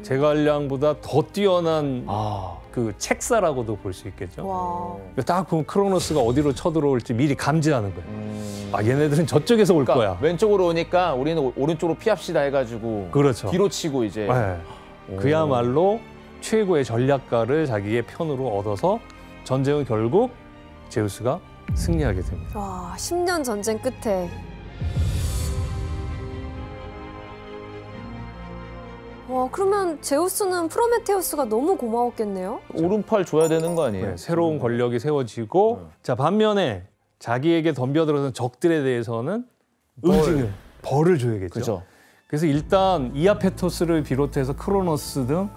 제갈량보다 더 뛰어난 그 책사라고도 볼 수 있겠죠. 와. 딱 보면 크로노스가 어디로 쳐들어올지 미리 감지하는 거예요. 아, 얘네들은 저쪽에서 올 그러니까 거야. 왼쪽으로 오니까 우리는 오른쪽으로 피합시다 해가지고 그렇죠. 뒤로 치고 이제. 네. 그야말로 최고의 전략가를 자기의 편으로 얻어서 전쟁은 결국 제우스가 승리하게 됩니다. 와, 10년 전쟁 끝에. 와, 그러면 제우스는 프로메테우스가 너무 고마웠겠네요? 오른팔 줘야 되는 거 아니에요? 네, 새로운 권력이 세워지고 자 반면에 자기에게 덤벼들어선 적들에 대해서는 응징을, 벌을 줘야겠죠. 그죠. 그래서 일단 이아페토스를 비롯해서 크로노스 등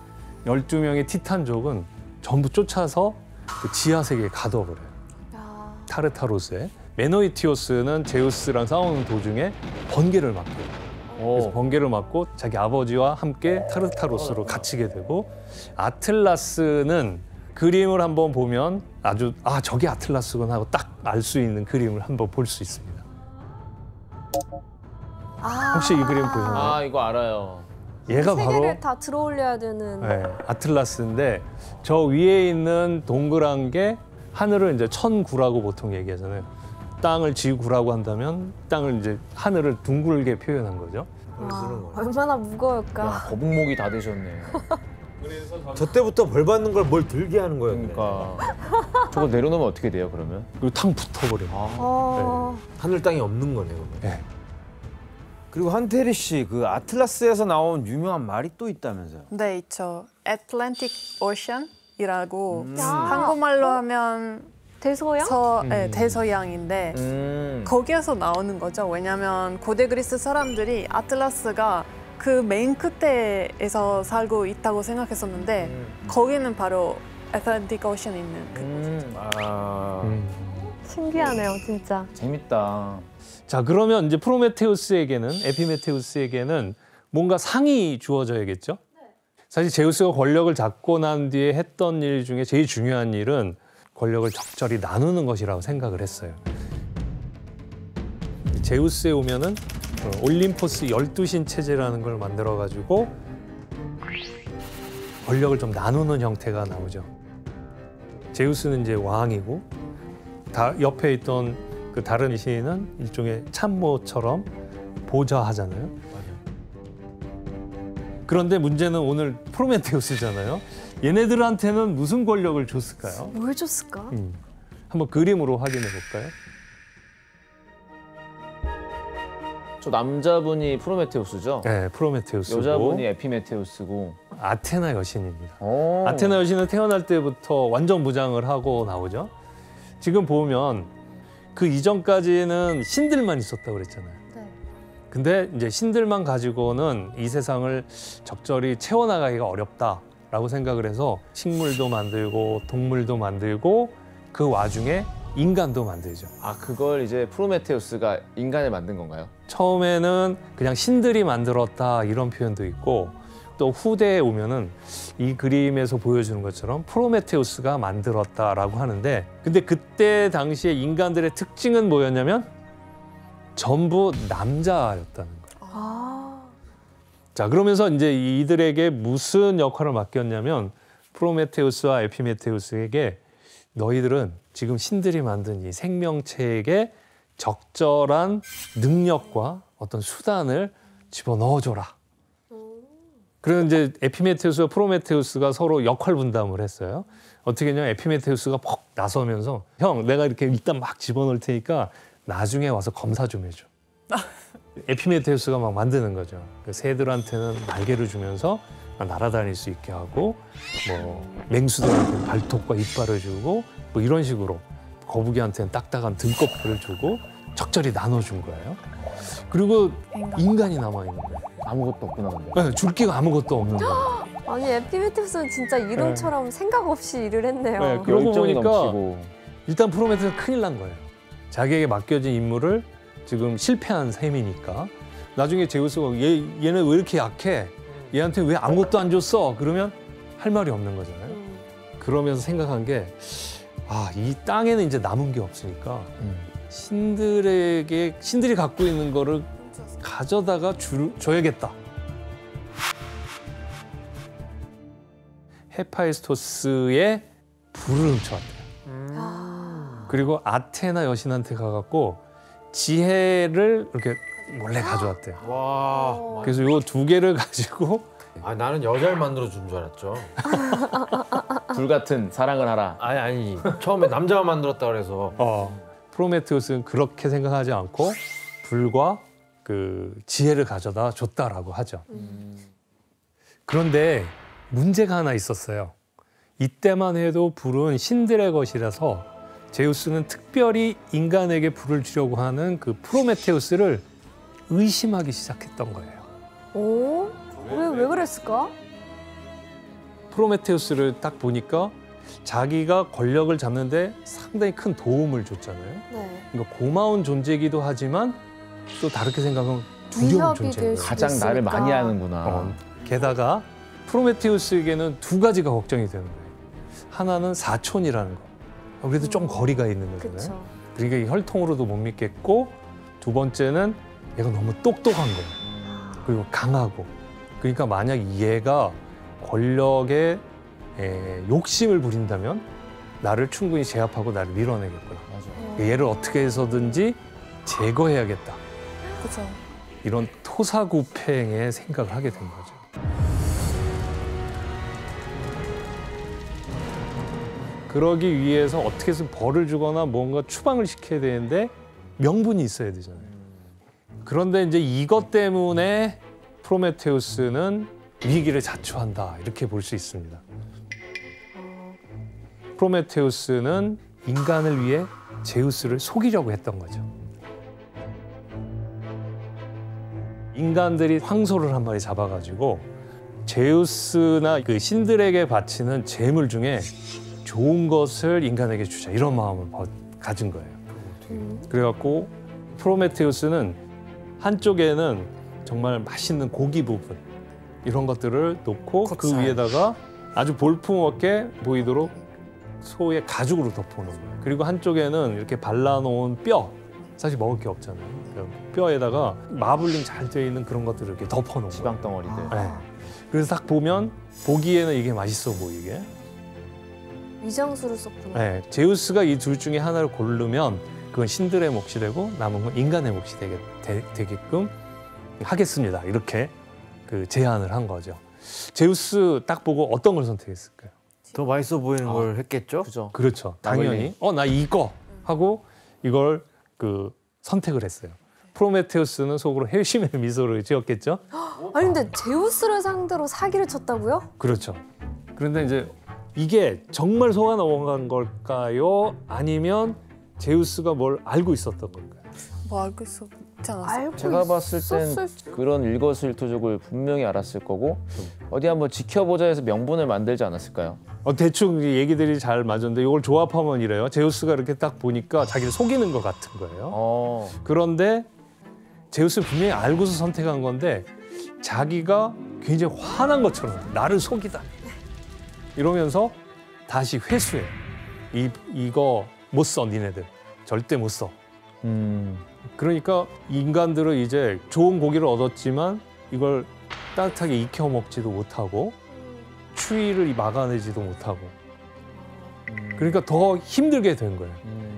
12명의 티탄족은 전부 쫓아서 그 지하 세계에 가둬버려요. 야. 타르타로스에. 메노이티오스는 제우스랑 싸우는 도중에 번개를 맞고요. 그래서 번개를 맞고 자기 아버지와 함께 타르타로스로 갇히게 되고, 아틀라스는 그림을 한번 보면 아주 저게 아틀라스구나 하고 딱 알 수 있는 그림을 한번 볼 수 있습니다. 혹시 이 그림 보셨나요? 아, 이거 알아요. 얘가 세 바로 개를 다 들어올려야 되는. 네, 아틀라스인데 저 위에 있는 동그란 게 하늘을 이제 천구라고 보통 얘기하잖아요. 땅을 지구라고 한다면 땅을 이제 하늘을 둥글게 표현한 거죠. 와, 얼마나 무거울까. 야, 거북목이 다 되셨네. 저 때부터 벌 받는 걸 뭘 들게 하는 거예요. 그러니까 저거 내려놓으면 어떻게 돼요, 그러면? 그리고 탕 붙어버려요. 하늘 땅이 없는 거네요. 네. 그리고 한태리 씨, 그 아틀라스에서 나온 유명한 말이 또 있다면서요? 네, 있죠. Atlantic Ocean이라고 야. 한국말로 하면 대서양? 네, 대서양인데 거기에서 나오는 거죠. 왜냐하면 고대 그리스 사람들이 아틀라스가 그 맨 끝에서 살고 있다고 생각했었는데 거기는 바로 Atlantic Ocean 있는 그곳이죠. 신기하네요, 진짜. 재밌다. 자, 그러면 이제 프로메테우스에게는, 에피메테우스에게는 뭔가 상이 주어져야겠죠? 사실 제우스가 권력을 잡고 난 뒤에 했던 일 중에 제일 중요한 일은 권력을 적절히 나누는 것이라고 생각을 했어요. 제우스에 오면은 올림포스 12신 체제라는 걸 만들어가지고 권력을 좀 나누는 형태가 나오죠. 제우스는 이제 왕이고 옆에 있던 그 다른 신은 일종의 참모처럼 보좌하잖아요. 그런데 문제는 오늘 프로메테우스잖아요. 얘네들한테는 무슨 권력을 줬을까요? 뭘 줬을까? 한번 그림으로 확인해 볼까요? 저 남자분이 프로메테우스죠? 네, 프로메테우스고 여자분이 에피메테우스고. 아테나 여신입니다. 오. 아테나 여신은 태어날 때부터 완전 무장을 하고 나오죠. 지금 보면 그 이전까지는 신들만 있었다고 그랬잖아요. 네. 근데 이제 신들만 가지고는 이 세상을 적절히 채워나가기가 어렵다라고 생각을 해서 식물도 만들고 동물도 만들고 그 와중에 인간도 만들죠. 아, 그걸 이제 프로메테우스가 인간을 만든 건가요? 처음에는 그냥 신들이 만들었다 이런 표현도 있고 또 후대에 오면은 이 그림에서 보여주는 것처럼 프로메테우스가 만들었다라고 하는데, 근데 그때 당시에 인간들의 특징은 뭐였냐면 전부 남자였다는 거예요. 자, 그러면서 이제 이들에게 무슨 역할을 맡겼냐면 프로메테우스와 에피메테우스에게 너희들은 지금 신들이 만든 이 생명체에게 적절한 능력과 어떤 수단을 집어넣어줘라. 그래서 이제 에피메테우스와 프로메테우스가 서로 역할 분담을 했어요. 어떻게 했냐면 에피메테우스가 퍽 나서면서 형, 내가 이렇게 일단 막 집어넣을 테니까 나중에 와서 검사 좀 해줘. 에피메테우스가 막 만드는 거죠. 그 새들한테는 날개를 주면서 날아다닐 수 있게 하고, 뭐 맹수들한테는 발톱과 이빨을 주고, 뭐 이런 식으로 거북이한테는 딱딱한 등껍질을 주고 적절히 나눠준 거예요. 그리고 인간이 남아있는 거예요. 아무것도 없구나, 근데. 네, 줄 기가 아무것도 없는 거예요. 아니, 에피메테우스는 진짜 이름처럼 생각 없이 일을 했네요. 네, 그러고 열정이 보니까 넘치고. 일단 프로메테우스는 큰일 난 거예요. 자기에게 맡겨진 임무를 지금 실패한 셈이니까 나중에 제우스가 얘는 왜 이렇게 약해? 얘한테 왜 아무것도 안 줬어? 그러면 할 말이 없는 거잖아요. 그러면서 생각한 게 이 땅에는 이제 남은 게 없으니까 신들이 갖고 있는 거를 가져다가 줘야겠다. 헤파이스토스의 불을 훔쳐왔대요. 그리고 아테나 여신한테 가갖고 지혜를 이렇게 몰래 가져왔대요. 와. 그래서 요 두 개를 가지고 아 나는 여자를 만들어 준 줄 알았죠. 불 같은 사랑을 하라. 아니 처음에 남자만 만들었다 그래서. 프로메테우스는 그렇게 생각하지 않고 불과 그 지혜를 가져다 줬다라고 하죠. 그런데 문제가 하나 있었어요. 이때만 해도 불은 신들의 것이라서 제우스는 특별히 인간에게 불을 주려고 하는 그 프로메테우스를 의심하기 시작했던 거예요. 오? 왜 그랬을까? 프로메테우스를 딱 보니까 자기가 권력을 잡는데 상당히 큰 도움을 줬잖아요. 네. 그러니까 고마운 존재이기도 하지만 또 다르게 생각하면 두려운 위협이 존재인 될 거예요. 수 가장 나를 있으니까. 많이 하는구나. 게다가 프로메테우스에게는 두 가지가 걱정이 되는 거예요. 하나는 사촌이라는 거. 그래도 좀 거리가 있는 거잖아요. 그렇죠. 그러니까 이 혈통으로도 못 믿겠고 두 번째는 얘가 너무 똑똑한 거예요. 그리고 강하고. 그러니까 만약 얘가 권력에 욕심을 부린다면 나를 충분히 제압하고 나를 밀어내겠구나. 맞아. 얘를 어떻게 해서든지 제거해야겠다. 그죠. 이런 토사구팽의 생각을 하게 된 거죠. 그러기 위해서 어떻게 해서 벌을 주거나 뭔가 추방을 시켜야 되는데 명분이 있어야 되잖아요. 그런데 이제 이것 때문에 프로메테우스는 위기를 자초한다 이렇게 볼 수 있습니다. 프로메테우스는 인간을 위해 제우스를 속이려고 했던 거죠. 인간들이 황소를 한 마리 잡아가지고 제우스나 그 신들에게 바치는 재물 중에 좋은 것을 인간에게 주자 이런 마음을 가진 거예요. 그래갖고 프로메테우스는 한쪽에는 정말 맛있는 고기 부분 이런 것들을 놓고 그 콧살. 위에다가 아주 볼품없게 보이도록 소의 가죽으로 덮어놓은 거예요. 그리고 한쪽에는 이렇게 발라놓은 뼈 사실 먹을 게 없잖아요. 뼈에다가 마블링 잘 되어 있는 그런 것들을 이렇게 덮어놓은 거예요. 지방 덩어리들. 네. 그래서 딱 보면 보기에는 이게 맛있어 보이게. 위장수를 썼구나. 네. 제우스가 이 둘 중에 하나를 고르면 그건 신들의 몫이 되고 남은 건 인간의 몫이 되게끔 하겠습니다. 이렇게 그 제안을 한 거죠. 제우스 딱 보고 어떤 걸 선택했을까요? 더 맛있어 보이는 걸 했겠죠? 그죠. 그렇죠. 당연히 마블링. 나 이거 하고 이걸 그 선택을 했어요. 프로메테우스는 속으로 회심의 미소를 지었겠죠. 아니 근데 제우스를 상대로 사기를 쳤다고요? 그렇죠. 그런데 이제 이게 정말 속아 넘어간 걸까요? 아니면 제우스가 뭘 알고 있었던 걸까요? 뭐 알고 있었지 않았어? 알고 제가 봤을 땐 있었을 그런 일거수일투족을 분명히 알았을 거고 어디 한번 지켜보자 해서 명분을 만들지 않았을까요? 대충 얘기들이 잘 맞았는데 이걸 조합하면 이래요. 제우스가 이렇게 딱 보니까 자기를 속이는 것 같은 거예요. 그런데 제우스는 분명히 알고서 선택한 건데 자기가 굉장히 화난 것처럼 나를 속이다 이러면서 다시 회수해. 이거 못 써 니네들. 절대 못 써. 그러니까 인간들은 이제 좋은 고기를 얻었지만 이걸 따뜻하게 익혀 먹지도 못하고 추위를 막아내지도 못하고 그러니까 더 힘들게 된 거예요.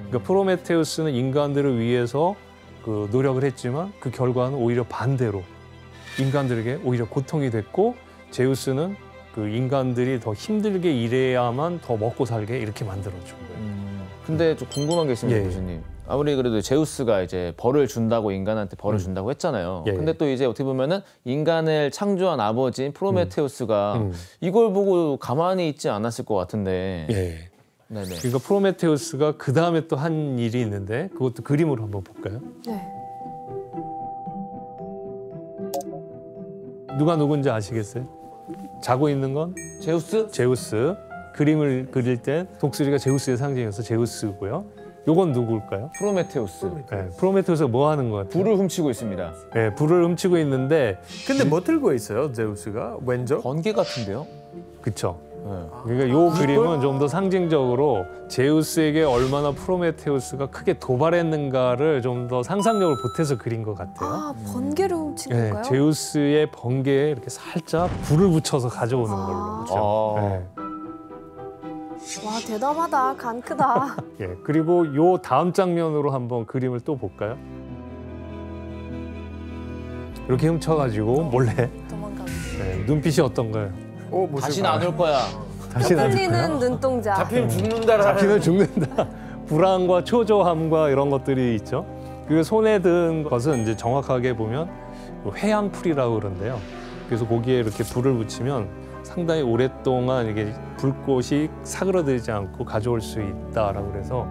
그러니까 프로메테우스는 인간들을 위해서 그 노력을 했지만 그 결과는 오히려 반대로 인간들에게 오히려 고통이 됐고 제우스는 그 인간들이 더 힘들게 일해야만 더 먹고 살게 이렇게 만들어준 거예요. 근데 좀 궁금한 게 있습니다, 예. 교수님. 아무리 그래도 제우스가 이제 벌을 준다고 인간한테 벌을 준다고 했잖아요. 예. 근데 또 이제 어떻게 보면은 인간을 창조한 아버지인 프로메테우스가 음. 이걸 보고 가만히 있지 않았을 것 같은데. 예. 네네. 그러니까 프로메테우스가 그 다음에 또 한 일이 있는데 그것도 그림으로 한번 볼까요? 네. 누가 누군지 아시겠어요? 자고 있는 건 제우스? 제우스. 그림을 그릴 때 독수리가 제우스의 상징이어서 제우스고요. 요건 누굴까요? 프로메테우스. 네, 프로메테우스가 뭐 하는 것 같아요? 불을 훔치고 있습니다. 네, 불을 훔치고 있는데 근데 뭐 들고 있어요, 제우스가? 왼쪽? 번개 같은데요? 그쵸? 네. 그러니까 요 그림은 좀 더 상징적으로 제우스에게 얼마나 프로메테우스가 크게 도발했는가를 좀 더 상상력을 보태서 그린 것 같아요. 아 번개를 훔친 네, 건가요? 제우스의 번개에 이렇게 살짝 불을 붙여서 가져오는 걸로. 아. 네. 와 대담하다. 간 크다. 예, 그리고 요 다음 장면으로 한번 그림을 또 볼까요? 이렇게 훔쳐가지고 몰래 도망가는. 네, 눈빛이 어떤가요? 다시는 안 올 거야. 다시 풀리는 눈동자. 잡히면 죽는다라는. 잡히면 죽는다. 불안과 초조함과 이런 것들이 있죠. 그 손에 든 것은 이제 정확하게 보면 회양풀이라고 그러는데요. 그래서 거기에 이렇게 불을 붙이면 상당히 오랫동안 이게 불꽃이 사그러들지 않고 가져올 수 있다라고 그래서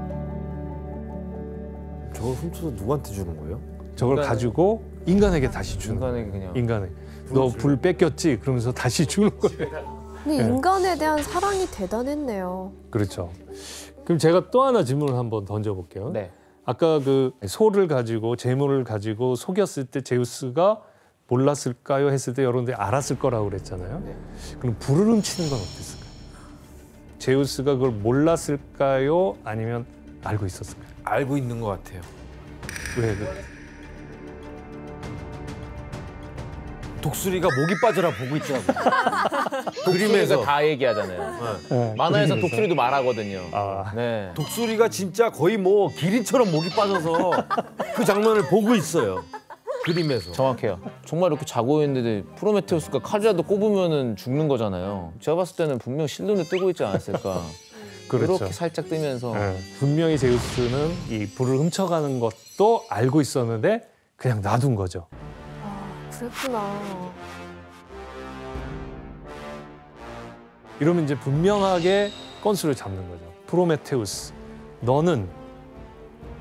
저걸 훔쳐서 누구한테 주는 거예요? 저걸 인간에게. 가지고 인간에게 다시 주는 거예요. 중간에 그냥 인간에게. 너 불 뺏겼지? 그러면서 다시 주는 거예요. 근데 네. 인간에 대한 사랑이 대단했네요. 그렇죠. 그럼 제가 또 하나 질문을 한번 던져볼게요. 네. 아까 그 소를 가지고 재물을 가지고 속였을 때 제우스가 몰랐을까요? 했을 때 여러분들이 알았을 거라고 그랬잖아요. 네. 그럼 불을 훔치는 건 어땠을까요? 제우스가 그걸 몰랐을까요? 아니면 알고 있었을까요? 알고 있는 것 같아요. 왜? 독수리가 목이 빠져라 보고 있더라고요. 독수리가 다 얘기하잖아요. 만화에서 독수리도 말하거든요. 아, 네. 독수리가 진짜 거의 뭐 기린처럼 목이 빠져서 그 장면을 보고 있어요. 그림에서. 정확해요. 정말 이렇게 자고 있는데 프로메테우스가 칼이라도 꼽으면은 죽는 거잖아요. 제가 봤을 때는 분명 실눈에 뜨고 있지 않았을까. 그렇죠. 이렇게 살짝 뜨면서 네. 분명히 제우스는 이 불을 훔쳐가는 것도 알고 있었는데 그냥 놔둔 거죠. 그랬구나. 이러면 이제 분명하게 건수를 잡는 거죠. 프로메테우스, 너는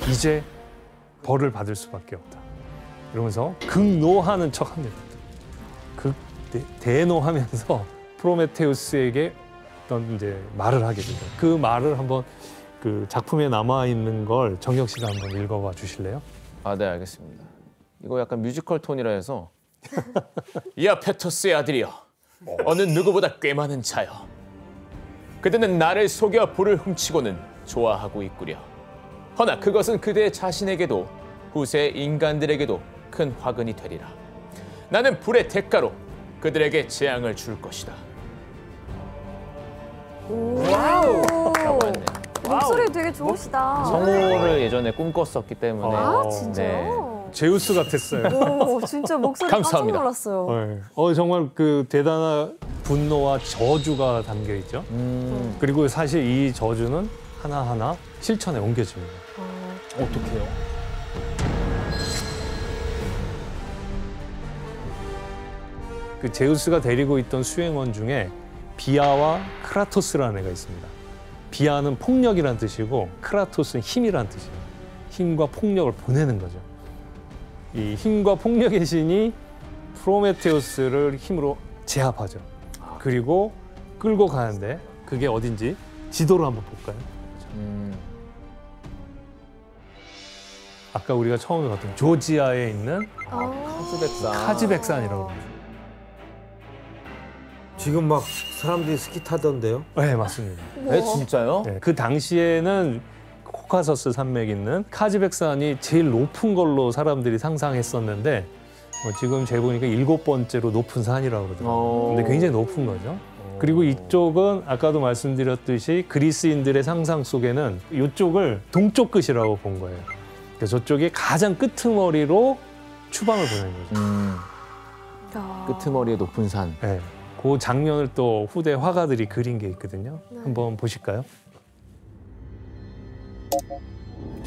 이제 벌을 받을 수밖에 없다. 이러면서 극노하는 척합니다. 대노하면서 프로메테우스에게 어떤 이제 말을 하게 되죠. 그 말을 한번 그 작품에 남아 있는 걸 정혁 씨가 한번 읽어봐 주실래요? 아, 네, 알겠습니다. 이거 약간 뮤지컬 톤이라 해서 야 페토스의 아들이여, 어느 누구보다 꽤 많은 자여, 그대는 나를 속여 불을 훔치고는 좋아하고 있구려. 허나 그것은 그대 자신에게도 후세 인간들에게도 큰 화근이 되리라. 나는 불의 대가로 그들에게 재앙을 줄 것이다. 와우. 라고 했네. 목소리 되게 좋으시다. 성우를 예전에 꿈꿨었기 때문에 아 네. 진짜요? 제우스 같았어요. 오 진짜 목소리 깜짝 감사합니다. 놀랐어요. 네. 정말 그 대단한 분노와 저주가 담겨 있죠. 그리고 사실 이 저주는 하나하나 실천에 옮겨집니다. 어떡해요? 그 제우스가 데리고 있던 수행원 중에 비아와 크라토스라는 애가 있습니다. 비아는 폭력이란 뜻이고 크라토스는 힘이란 뜻이에요. 힘과 폭력을 보내는 거죠. 이 힘과 폭력의 신이 프로메테우스를 힘으로 제압하죠. 그리고 끌고 가는데 그게 어딘지 지도로 한번 볼까요? 아까 우리가 처음에 봤던 조지아에 있는 카즈백산. 카즈백산이라고 합니다. 지금 막 사람들이 스키 타던데요? 네, 맞습니다. 네, 진짜요? 네, 그 당시에는 코카서스 산맥 있는 카즈백산이 제일 높은 걸로 사람들이 상상했었는데 지금 재보니까 7번째로 높은 산이라고 그러더라고요. 근데 굉장히 높은 거죠. 그리고 이쪽은 아까도 말씀드렸듯이 그리스인들의 상상 속에는 이쪽을 동쪽 끝이라고 본 거예요. 그래서 저쪽이 가장 끄트머리로 추방을 보낸 거죠. 끄트머리에 높은 산. 네, 그 장면을 또 후대 화가들이 그린 게 있거든요. 한번 보실까요?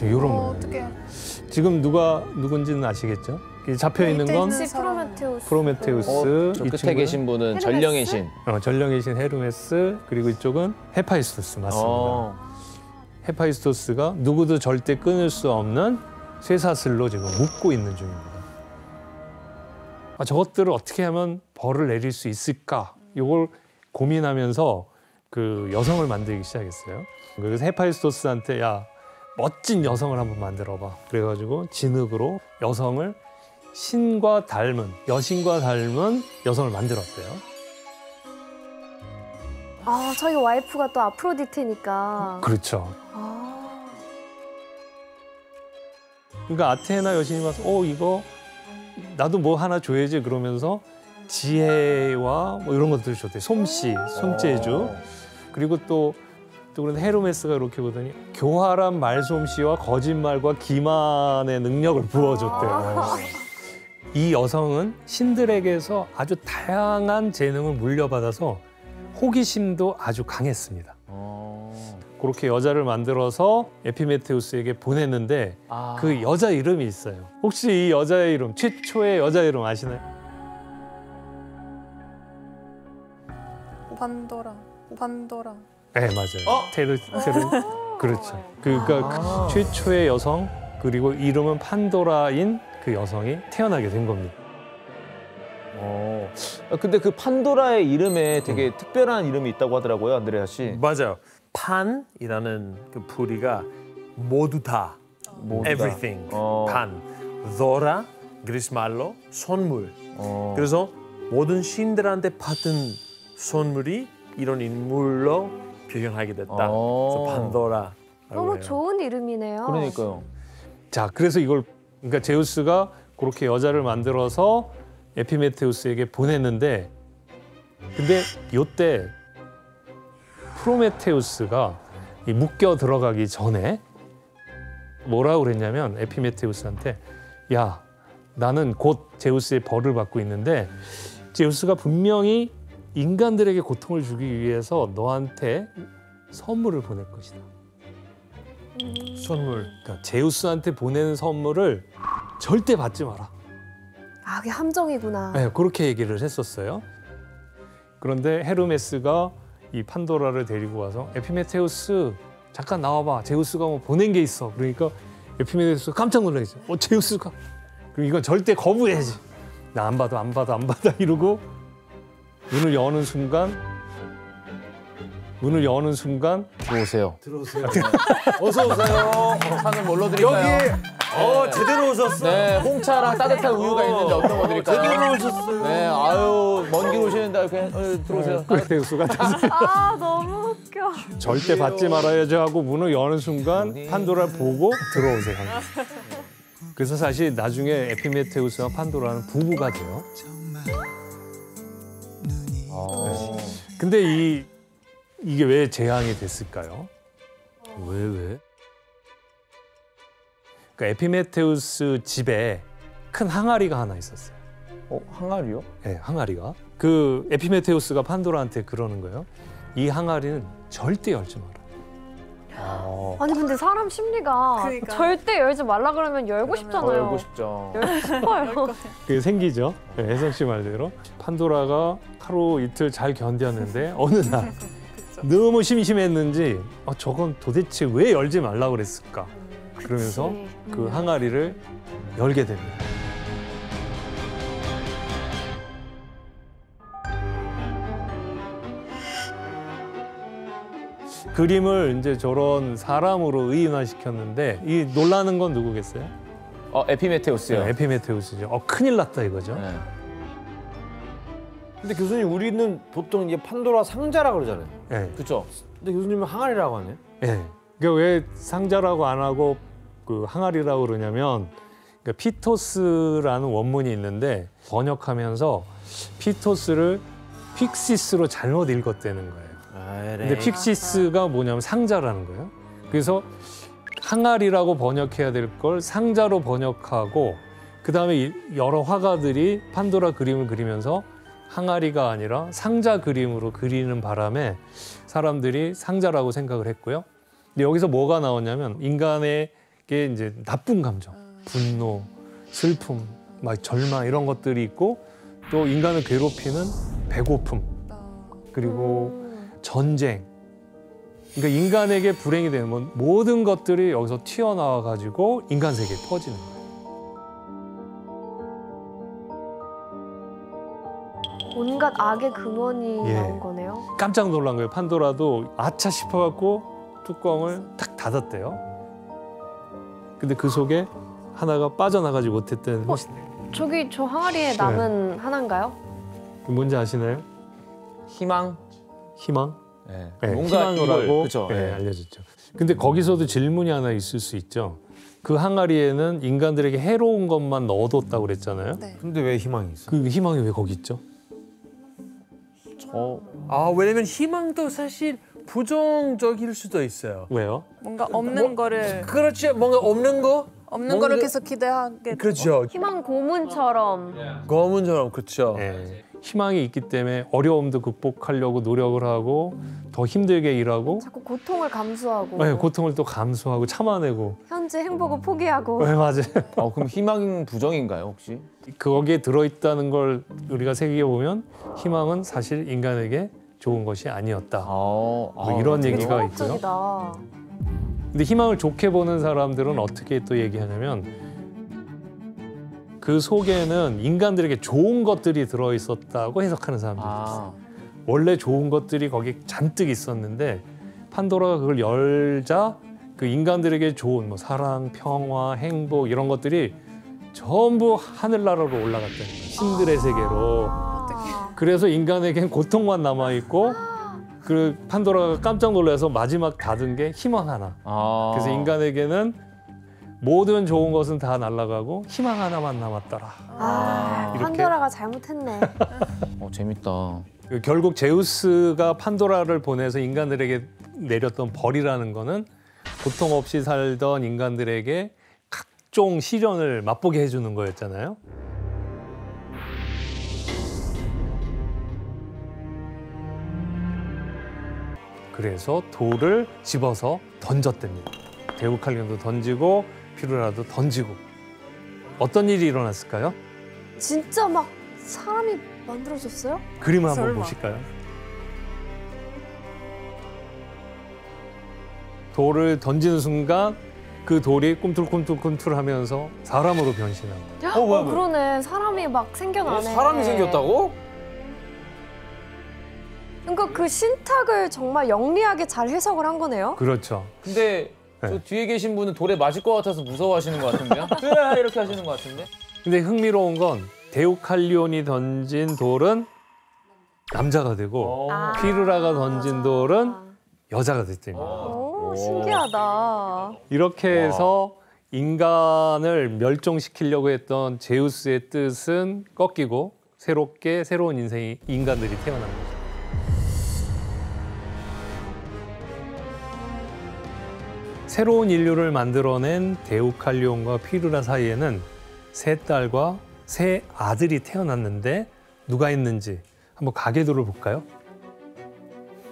이런 거. 어떻게? 지금 누군지는 아시겠죠? 잡혀 있는 건 벤시 프로메테우스. 프로메테우스, 저 이 끝에 친구는 계신 분은 헤르메스? 전령의 신. 전령의 신 헤르메스, 그리고 이쪽은 헤파이스토스 맞습니다. 헤파이스토스가 누구도 절대 끊을 수 없는 쇠사슬로 지금 묶고 있는 중입니다. 저것들을 어떻게 하면 벌을 내릴 수 있을까? 이걸 고민하면서 그 여성을 만들기 시작했어요. 그래서 헤파이스토스한테 야, 멋진 여성을 한번 만들어봐. 그래가지고 진흙으로 여성을 신과 닮은, 여신과 닮은 여성을 만들었대요. 아 저희 와이프가 또 아프로디테니까. 그렇죠. 아. 그러니까 아테나 여신이 와서 이거 나도 뭐 하나 줘야지 그러면서 지혜와 뭐 이런 것들을 줬대요. 솜씨, 손재주. 그리고 또 또 그런데 헤르메스가 이렇게 보더니 교활한 말솜씨와 거짓말과 기만의 능력을 부어줬대요. 이 여성은 신들에게서 아주 다양한 재능을 물려받아서 호기심도 아주 강했습니다. 그렇게 여자를 만들어서 에피메테우스에게 보냈는데 그 여자 이름이 있어요. 혹시 이 여자의 이름, 최초의 여자 이름 아시나요? 판도라. 네, 맞아요. 테르 그렇죠. 그러니까 최초의 여성 그리고 이름은 판도라인 그 여성이 태어나게 된 겁니다. 근데 그 판도라의 이름에 되게 특별한 이름이 있다고 하더라고요, 안드레아 씨. 맞아요. 판이라는 그 부리가 모두 다, 모두 다. everything. 판, 도라, 그리스 말로 선물. 그래서 모든 신들한테 받은 선물이 이런 인물로 표현하게 됐다. 그래서 판도라. 너무 좋은 이름이네요. 그러니까요. 자, 그래서 이걸 그러니까 제우스가 그렇게 여자를 만들어서 에피메테우스에게 보냈는데 근데 이때 프로메테우스가 이 묶여 들어가기 전에 뭐라고 그랬냐면 에피메테우스한테 야, 나는 곧 제우스의 벌을 받고 있는데 제우스가 분명히 인간들에게 고통을 주기 위해서 너한테 선물을 보낼 것이다. 선물. 그러니까 제우스한테 보내는 선물을 절대 받지 마라. 아, 그게 함정이구나. 네, 그렇게 얘기를 했었어요. 그런데 헤르메스가 이 판도라를 데리고 와서 에피메테우스 잠깐 나와봐. 제우스가 뭐 보낸 게 있어. 그러니까 에피메테우스가 깜짝 놀라겠죠. 제우스가. 그럼 이건 절대 거부해야지. 나 안 받아 이러고 문을 여는 순간 들어오세요. 어서 오세요. 산은 뭘로 드릴까요? 제대로 오셨어. 네, 홍차랑 따뜻한 우유가 있는데 어떤 거 드릴까요? 제대로 오셨어요. 네, 아유, 먼 길 오시는데 그냥 들어오세요. 에피메테우스가 아, 너무 웃겨. 절대 받지 말아야지 하고 문을 여는 순간 판도라를 보고 들어오세요. 그래서 사실 나중에 에피메테우스와 판도라는 부부가 돼요. 근데 이게 왜 재앙이 됐을까요? 왜? 그러니까 에피메테우스 집에 큰 항아리가 하나 있었어요. 항아리요? 네, 항아리가. 그 에피메테우스가 판도라한테 그러는 거예요. 이 항아리는 절대 열지 마라. 아니 근데 사람 심리가 그러니까. 절대 열지 말라 그러면 열고 싶잖아요. 열고 싶죠. 열고 싶어요. 그게 생기죠. 네, 혜성 씨 말대로. 판도라가 하루 이틀 잘 견뎠는데 어느 날 너무 심심했는지 저건 도대체 왜 열지 말라고 그랬을까? 그러면서 그치. 그 항아리를 열게 됩니다. 그림을 이제 저런 사람으로 의인화시켰는데 이 놀라는 건 누구겠어요? 에피메테우스요. 네, 에피메테우스죠. 큰일 났다 이거죠. 네. 근데 교수님 우리는 보통 이제 판도라 상자라 그러잖아요. 네. 그렇죠. 근데 교수님은 항아리라고 하네. 네. 그러니까 왜 상자라고 안 하고 그 항아리라고 그러냐면 그러니까 피토스라는 원문이 있는데 번역하면서 피토스를 픽시스로 잘못 읽었다는 거예요. 근데 픽시스가 뭐냐면 상자라는 거예요. 그래서 항아리라고 번역해야 될 걸 상자로 번역하고 그다음에 여러 화가들이 판도라 그림을 그리면서 항아리가 아니라 상자 그림으로 그리는 바람에 사람들이 상자라고 생각을 했고요. 근데 여기서 뭐가 나왔냐면 인간에게 이제 나쁜 감정, 분노, 슬픔, 막 절망 이런 것들이 있고 또 인간을 괴롭히는 배고픔 그리고 전쟁. 그러니까 인간에게 불행이 되는 모든 것들이 여기서 튀어나와 가지고 인간 세계에 퍼지는 거예요. 온갖 악의 근원이 예. 나온 거네요. 깜짝 놀란 거예요. 판도라도 아차 싶어갖고 뚜껑을 딱 닫았대요. 근데 그 속에 하나가 빠져나가지 못했던 것이 저기 저 항아리에 남은 하나인가요? 뭔지 아시나요? 희망. 희망? 네. 네, 뭔가 희망이라고 그렇죠. 네, 알려졌죠. 근데 거기서도 질문이 하나 있을 수 있죠. 그 항아리에는 인간들에게 해로운 것만 넣어뒀다고 그랬잖아요. 네. 근데 왜 희망이 있어? 그 희망이 왜 거기 있죠? 왜냐면 희망도 사실 부정적일 수도 있어요. 왜요? 뭔가 없는 거를 그렇지, 뭔가 없는 거? 없는 거를 계속 기대하게 되고. 그렇죠. 희망 고문처럼. 고문처럼 그렇죠. 네. 희망이 있기 때문에 어려움도 극복하려고 노력을 하고 더 힘들게 일하고 자꾸 고통을 감수하고. 네, 고통을 또 감수하고 참아내고. 현재 행복을 포기하고. 네, 맞아요. 그럼 희망 부정인가요 혹시? 거기에 들어있다는 걸 우리가 새겨보면 희망은 사실 인간에게 좋은 것이 아니었다. 뭐 이런 되게 얘기가 있고요. 철학적이다. 근데 희망을 좋게 보는 사람들은 어떻게 또 얘기하냐면 그 속에는 인간들에게 좋은 것들이 들어있었다고 해석하는 사람들이 있어요. 원래 좋은 것들이 거기 잔뜩 있었는데 판도라가 그걸 열자 그 인간들에게 좋은 뭐 사랑, 평화, 행복 이런 것들이 전부 하늘나라로 올라갔다는 거예요. 신들의 세계로. 그래서 인간에겐 고통만 남아있고 그 판도라가 깜짝 놀라서 마지막 닫은 게 희망 하나. 그래서 인간에게는 모든 좋은 것은 다 날아가고 희망 하나만 남았더라. 이렇게. 판도라가 잘못했네. 재밌다. 결국 제우스가 판도라를 보내서 인간들에게 내렸던 벌이라는 거는 고통 없이 살던 인간들에게 각종 시련을 맛보게 해주는 거였잖아요. 그래서 돌을 집어서 던졌답니다. 데우칼리온도 던지고 피루라도 던지고. 어떤 일이 일어났을까요? 진짜 막 사람이 만들어졌어요? 그림 한번 설마. 보실까요? 돌을 던지는 순간 그 돌이 꿈틀꿈틀꿈틀하면서 사람으로 변신한 거예요. 그러네. 사람이 막 생겨나네. 사람이 생겼다고? 그러니까 그 신탁을 정말 영리하게 잘 해석을 한 거네요. 그렇죠. 근데 저 네. 뒤에 계신 분은 돌에 맞을 것 같아서 무서워하시는 것 같은데요? 이렇게 하시는 것 같은데? 근데 흥미로운 건 데우칼리온이 던진 돌은 남자가 되고 피루라가 던진 돌은 여자가 됐답니다. 오, 신기하다. 이렇게 해서 인간을 멸종시키려고 했던 제우스의 뜻은 꺾이고 새롭게 새로운 인생이 인간들이 태어난 거죠. 새로운 인류를 만들어낸 데우칼리온과 피루라 사이에는 세 딸과 세 아들이 태어났는데 누가 있는지 한번 가계도를 볼까요?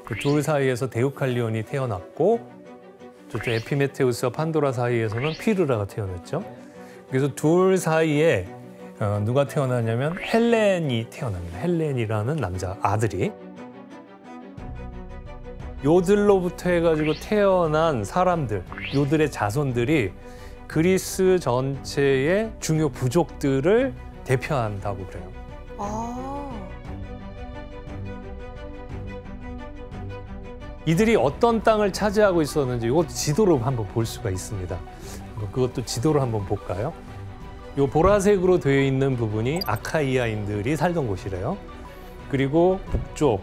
그 둘 사이에서 데우칼리온이 태어났고 저쪽 에피메테우스와 판도라 사이에서는 피루라가 태어났죠. 그래서 둘 사이에 누가 태어나냐면 헬렌이 태어납니다. 헬렌이라는 남자 아들이. 요들로부터 해가지고 태어난 사람들, 요들의 자손들이 그리스 전체의 중요 부족들을 대표한다고 그래요. 이들이 어떤 땅을 차지하고 있었는지 이것도 지도로 한번 볼 수가 있습니다. 그것도 지도로 한번 볼까요? 이 보라색으로 되어 있는 부분이 아카이아인들이 살던 곳이래요. 그리고 북쪽,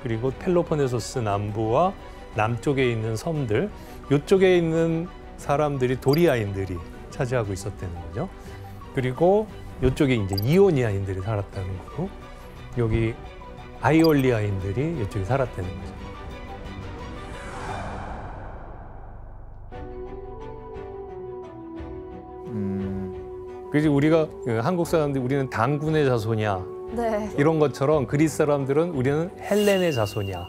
그리고 펠로폰네소스 남부와 남쪽에 있는 섬들, 이쪽에 있는 사람들이 도리아인들이 차지하고 있었다는 거죠. 그리고 이쪽에 이제 이오니아인들이 살았다는 거고, 여기 아이올리아인들이 이쪽에 살았다는 거죠. 그래서 우리가 한국 사람들 우리는 당군의 자손이야. 네. 이런 것처럼 그리스 사람들은 우리는 헬렌의 자손이야.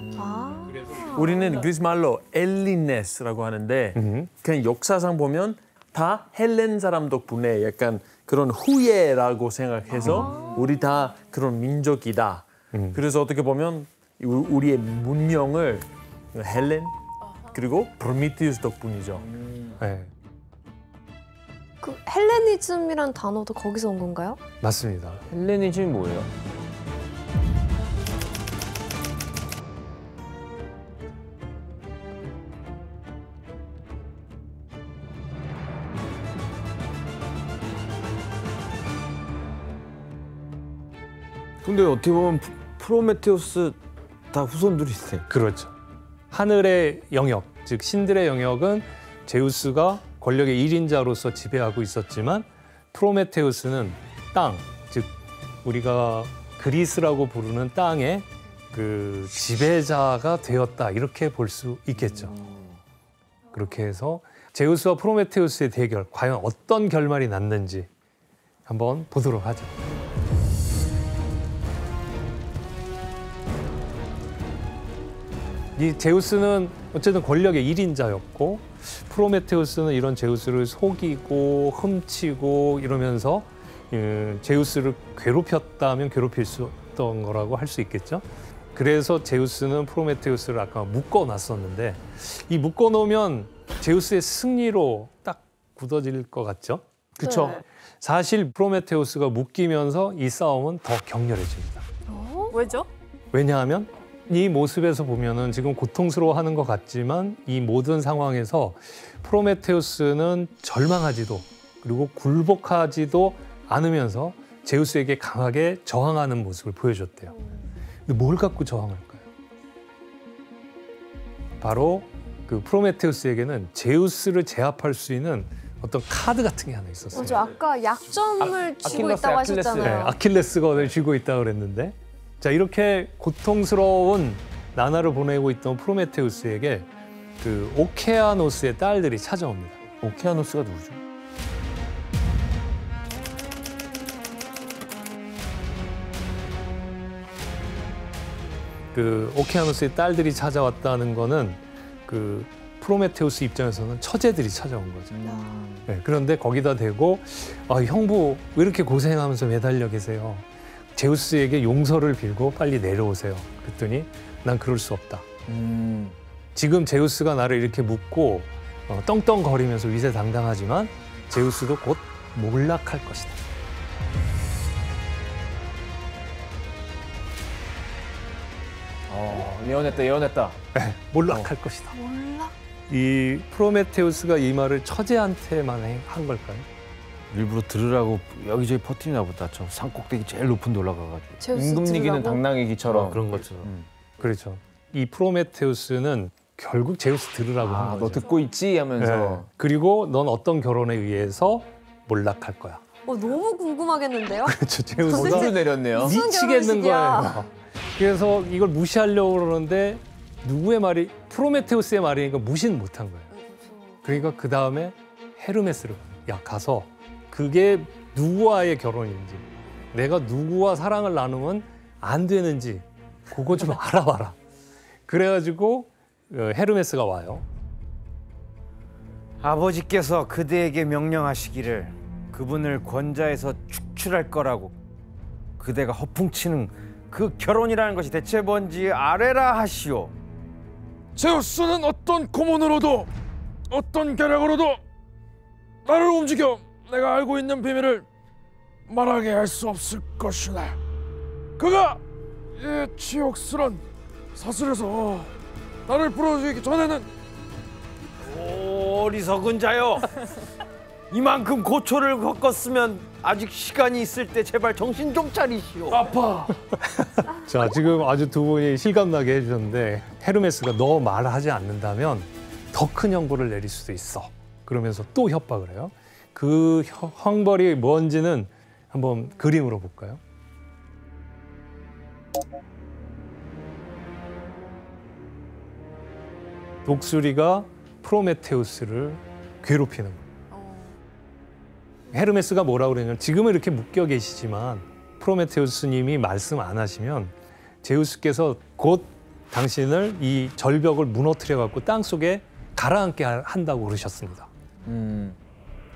우리는 그리스 말로 엘리네스라고 하는데 그냥 역사상 보면 다 헬렌 사람 덕분에 약간 그런 후예라고 생각해서 우리 다 그런 민족이다. 그래서 어떻게 보면 우리의 문명을 헬렌 그리고 프로미티우스 덕분이죠. 네, 그 헬레니즘이란 단어도 거기서 온 건가요? 맞습니다. 헬레니즘이 뭐예요? 근데 어떻게 보면 프로메테우스 다 후손들이세. 그렇죠. 하늘의 영역, 즉 신들의 영역은 제우스가 권력의 일인자로서 지배하고 있었지만 프로메테우스는 땅, 즉 우리가 그리스라고 부르는 땅의 그 지배자가 되었다 이렇게 볼 수 있겠죠. 그렇게 해서 제우스와 프로메테우스의 대결 과연 어떤 결말이 났는지 한번 보도록 하죠. 이 제우스는 어쨌든 권력의 일인자였고 프로메테우스는 이런 제우스를 속이고 훔치고 이러면서 제우스를 괴롭혔다면 괴롭힐 수 있던 거라고 할 수 있겠죠. 그래서 제우스는 프로메테우스를 아까 묶어놨었는데 이 묶어놓으면 제우스의 승리로 딱 굳어질 것 같죠. 그쵸? 네. 사실 프로메테우스가 묶이면서 이 싸움은 더 격렬해집니다. 왜죠? 왜냐하면 이 모습에서 보면은 지금 고통스러워하는 것 같지만 이 모든 상황에서 프로메테우스는 절망하지도 그리고 굴복하지도 않으면서 제우스에게 강하게 저항하는 모습을 보여줬대요. 근데 뭘 갖고 저항할까요? 바로 그 프로메테우스에게는 제우스를 제압할 수 있는 어떤 카드 같은 게 하나 있었어요. 맞아, 아까 약점을 쥐고 아킬레스, 있다고 아킬레스. 네, 하셨잖아요. 아킬레스건을 쥐고 있다고 그랬는데 자 이렇게 고통스러운 나날을 보내고 있던 프로메테우스에게 그 오케아노스의 딸들이 찾아옵니다. 오케아노스가 누구죠? 그 오케아노스의 딸들이 찾아왔다는 거는 그 프로메테우스 입장에서는 처제들이 찾아온 거죠. 네, 그런데 거기다 대고 형부 왜 이렇게 고생하면서 매달려 계세요? 제우스에게 용서를 빌고 빨리 내려오세요. 그랬더니 난 그럴 수 없다. 지금 제우스가 나를 이렇게 묶고 떵떵거리면서 위세당당하지만 제우스도 곧 몰락할 것이다. 예언했다, 예언했다. 몰락할 것이다. 몰라. 이 프로메테우스가 이 말을 처제한테만 한 걸까요? 일부러 들으라고 여기저기 퍼뜨리나 보다. 저 산꼭대기 제일 높은 데 올라가가지고. 제우스 임금니기는 들으라고? 당나귀기처럼. 그런 것처럼. 그렇죠. 이 프로메테우스는 결국 제우스 들으라고 한 아, 거죠. 너 듣고 있지? 하면서. 네. 그리고 넌 어떤 결혼에 의해서 몰락할 거야. 너무 궁금하겠는데요? 그렇죠. 제우스가 혼쭐 내렸네요. 무슨 미치겠는 결혼식이야? 거예요. 그래서 이걸 무시하려고 그러는데 누구의 말이 프로메테우스의 말이니까 무시는 못한 거예요. 그러니까 그 다음에 헤르메스를 가서 그게 누구와의 결혼인지 내가 누구와 사랑을 나누면 안 되는지 그거 좀 알아봐라. 그래가지고 헤르메스가 와요. 아버지께서 그대에게 명령하시기를 그분을 권자에서 축출할 거라고 그대가 허풍치는 그 결혼이라는 것이 대체 뭔지 아뢰라 하시오. 제우스는 어떤 고문으로도 어떤 계략으로도 나를 움직여 내가 알고 있는 비밀을 말하게 할 수 없을 것이다. 그가 이 치욕스런 사슬에서 나를 풀어주기 전에는 어리석은 자여. 이만큼 고초를 겪었으면 아직 시간이 있을 때 제발 정신 좀 차리시오. 아파. 자, 지금 아주 두 분이 실감나게 해주셨는데 헤르메스가 너 말하지 않는다면 더 큰 형벌을 내릴 수도 있어. 그러면서 또 협박을 해요. 그 형벌이 뭔지는 한번 그림으로 볼까요? 독수리가 프로메테우스를 괴롭히는 거예요. 헤르메스가 뭐라고 그러냐면 지금은 이렇게 묶여 계시지만 프로메테우스님이 말씀 안 하시면 제우스께서 곧 당신을 이 절벽을 무너뜨려 갖고 땅속에 가라앉게 한다고 그러셨습니다.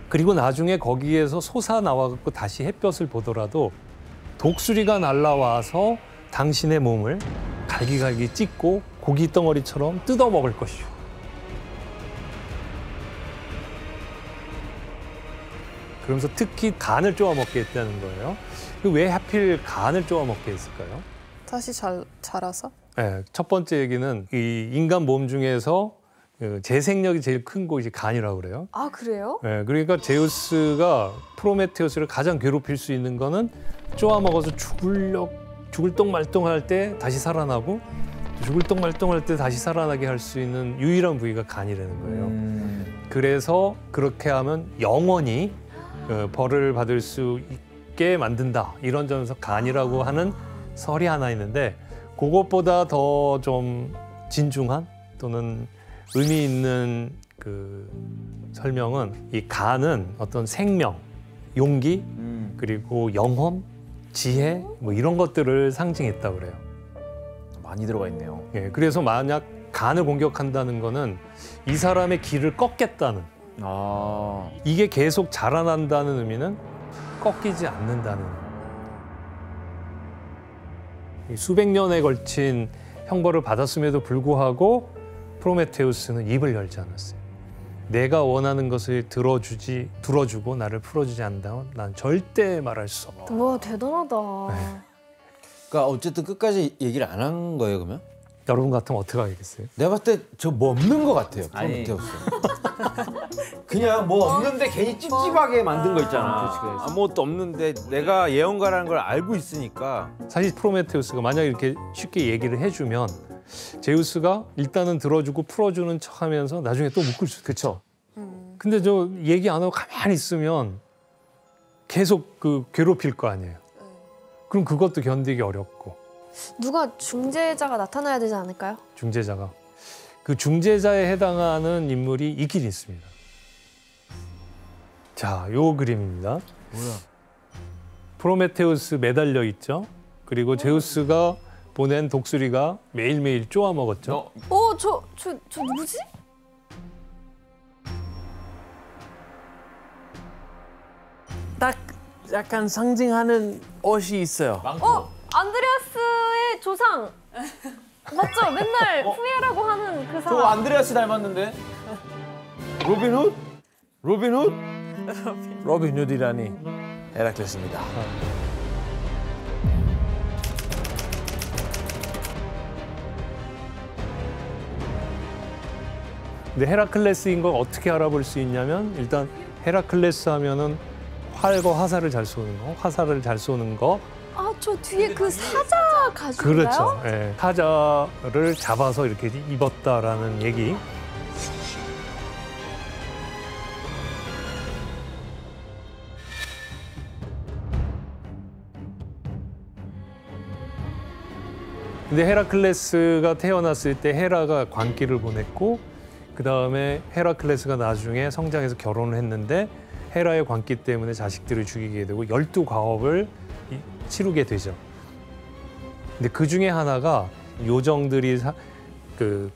그리고 나중에 거기에서 솟아 나와 갖고 다시 햇볕을 보더라도 독수리가 날아와서 당신의 몸을 갈기갈기 찢고 고기 덩어리처럼 뜯어 먹을 것이오. 그러면서 특히 간을 쪼아 먹게 했다는 거예요. 왜 하필 간을 쪼아 먹게 했을까요? 다시 자라서? 네, 첫 번째 얘기는 이 인간 몸 중에서 재생력이 제일 큰 곳이 간이라고 그래요. 아, 그래요? 네, 그러니까 제우스가 프로메테우스를 가장 괴롭힐 수 있는 거는 쪼아 먹어서 죽을 똥말똥할 때 다시 살아나고 죽을 똥말똥할 때 다시 살아나게 할 수 있는 유일한 부위가 간이라는 거예요. 그래서 그렇게 하면 영원히 벌을 받을 수 있게 만든다. 이런 점에서 간이라고 하는 설이 하나 있는데 그것보다 더 좀 진중한 또는 의미 있는 그 설명은 이 가는 어떤 생명, 용기, 그리고 영혼, 지혜 뭐 이런 것들을 상징했다고 그래요. 많이 들어가 있네요. 예, 그래서 만약 간을 공격한다는 거는 이 사람의 길을 꺾겠다는, 아, 이게 계속 자라난다는 의미는 꺾이지 않는다는, 이 수백 년에 걸친 형벌을 받았음에도 불구하고 프로메테우스는 입을 열지 않았어요. 내가 원하는 것을 들어주고 나를 풀어주지 않는다면 난 절대 말할 수 없다. 와 대단하다. 그러니까 어쨌든 끝까지 얘기를 안 한 거예요, 그러면? 여러분 같으면 어떻게 하겠어요? 내가 봤을 때 저 뭐 없는 것 같아요, 아니. 프로메테우스. 그냥 뭐 없는데 괜히 찝찝하게 만든 거 있잖아. 아무것도 없는데 내가 예언가라는 걸 알고 있으니까. 사실 프로메테우스가 만약 이렇게 쉽게 얘기를 해주면 제우스가 일단은 들어주고 풀어주는 척하면서 나중에 또 묶을 수 있죠. 근데 저 얘기 안 하고 가만히 있으면 계속 그 괴롭힐 거 아니에요. 그럼 그것도 견디기 어렵고. 누가 중재자가 나타나야 되지 않을까요? 중재자가. 그 중재자에 해당하는 인물이 있긴 있습니다. 자, 요 그림입니다. 뭐야? 프로메테우스 매달려 있죠. 그리고 제우스가 보낸 독수리가 매일매일 쪼아 먹었죠. 저 누구지? 딱 약간 상징하는 옷이 있어요. 안드레아스의 조상. 맞죠? 맨날 후예라고 하는 그 저 사람. 안드레아스 닮았는데? 로빈 훗? 로빈 훗? 로빈 후드라니 헤라클레스입니다. 근데 헤라클레스인 걸 어떻게 알아볼 수 있냐면 일단 헤라클레스 하면은 활과 화살을 잘 쏘는 거, 화살을 잘 쏘는 거. 저 뒤에 그 사자 가죽인가요? 그렇죠. 예, 사자를 잡아서 이렇게 입었다라는 얘기. 근데 헤라클레스가 태어났을 때 헤라가 광기를 보냈고 그 다음에 헤라클레스가 나중에 성장해서 결혼을 했는데 헤라의 광기 때문에 자식들을 죽이게 되고 12과업을 치르게 되죠. 근데 그 중에 하나가 요정들이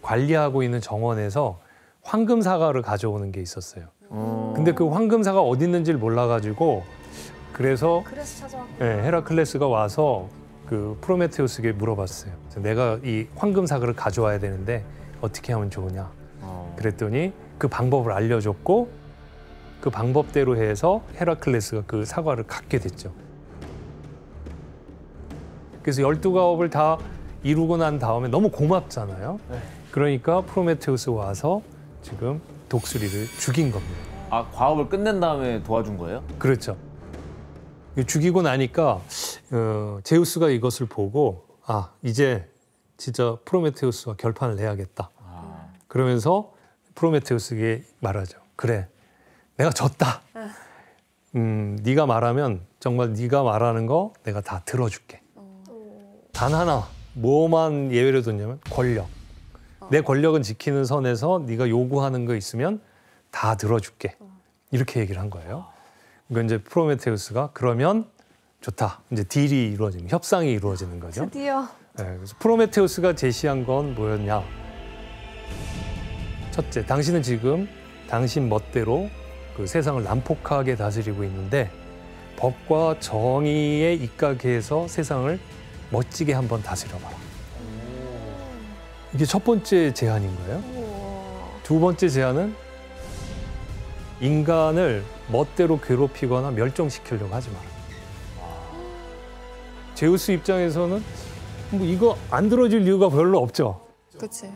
관리하고 있는 정원에서 황금 사과를 가져오는 게 있었어요. 근데 그 황금 사과 어디 있는지를 몰라가지고 그래서 찾아왔. 헤라클레스가 와서 그 프로메테우스에게 물어봤어요. 그래서 내가 이 황금 사과를 가져와야 되는데 어떻게 하면 좋으냐. 그랬더니 그 방법을 알려줬고 그 방법대로 해서 헤라클레스가 그 사과를 갖게 됐죠. 그래서 12과업을 다 이루고 난 다음에 너무 고맙잖아요. 그러니까 프로메테우스 와서 지금 독수리를 죽인 겁니다. 아, 과업을 끝낸 다음에 도와준 거예요? 그렇죠. 죽이고 나니까 제우스가 이것을 보고 이제 진짜 프로메테우스와 결판을 내야겠다. 그러면서 프로메테우스에게 말하죠. 그래, 내가 졌다. 네가 말하면 정말 네가 말하는 거 내가 다 들어줄게. 단 하나, 뭐만 예외로 뒀냐면 권력. 내 권력은 지키는 선에서 네가 요구하는 거 있으면 다 들어줄게. 이렇게 얘기를 한 거예요. 그러니까 이제 프로메테우스가 그러면 좋다. 이제 딜이 이루어지는, 협상이 이루어지는 거죠. 드디어. 그래서 프로메테우스가 제시한 건 뭐였냐? 첫째, 당신은 지금 당신 멋대로 그 세상을 난폭하게 다스리고 있는데 법과 정의에 입각해서 세상을 멋지게 한번 다스려봐라. 이게 첫 번째 제안인 거예요. 두 번째 제안은 인간을 멋대로 괴롭히거나 멸종시키려고 하지 마라. 제우스 입장에서는 뭐 이거 안 들어줄 이유가 별로 없죠. 그치.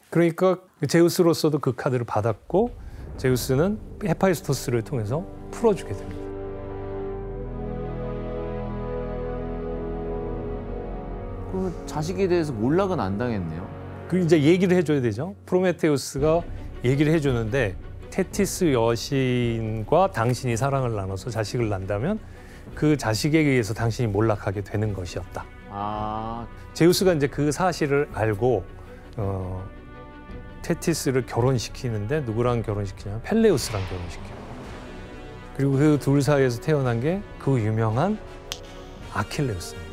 그러니까 제우스로서도 그 카드를 받았고 제우스는 헤파이스토스를 통해서 풀어주게 됩니다. 그럼 자식에 대해서 몰락은 안 당했네요. 그 이제 얘기를 해줘야 되죠. 프로메테우스가 얘기를 해주는데 테티스 여신과 당신이 사랑을 나눠서 자식을 낳는다면 그 자식에 의해서 당신이 몰락하게 되는 것이었다. 아, 제우스가 이제 그 사실을 알고 테티스를 결혼시키는데 누구랑 결혼시키냐면 펠레우스랑 결혼시켜요. 그리고 그 둘 사이에서 태어난 게 그 유명한 아킬레우스입니다.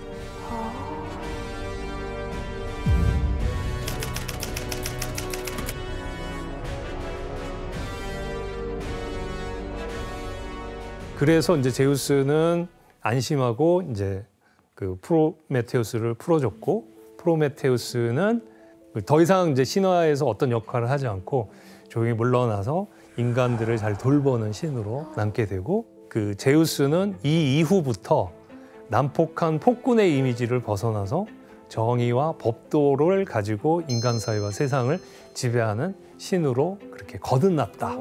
그래서 이제 제우스는 안심하고 이제 그 프로메테우스를 풀어줬고, 프로메테우스는 더 이상 이제 신화에서 어떤 역할을 하지 않고 조용히 물러나서 인간들을 잘 돌보는 신으로 남게 되고, 그 제우스는 이 이후부터 난폭한 폭군의 이미지를 벗어나서 정의와 법도를 가지고 인간 사회와 세상을 지배하는 신으로 그렇게 거듭났다.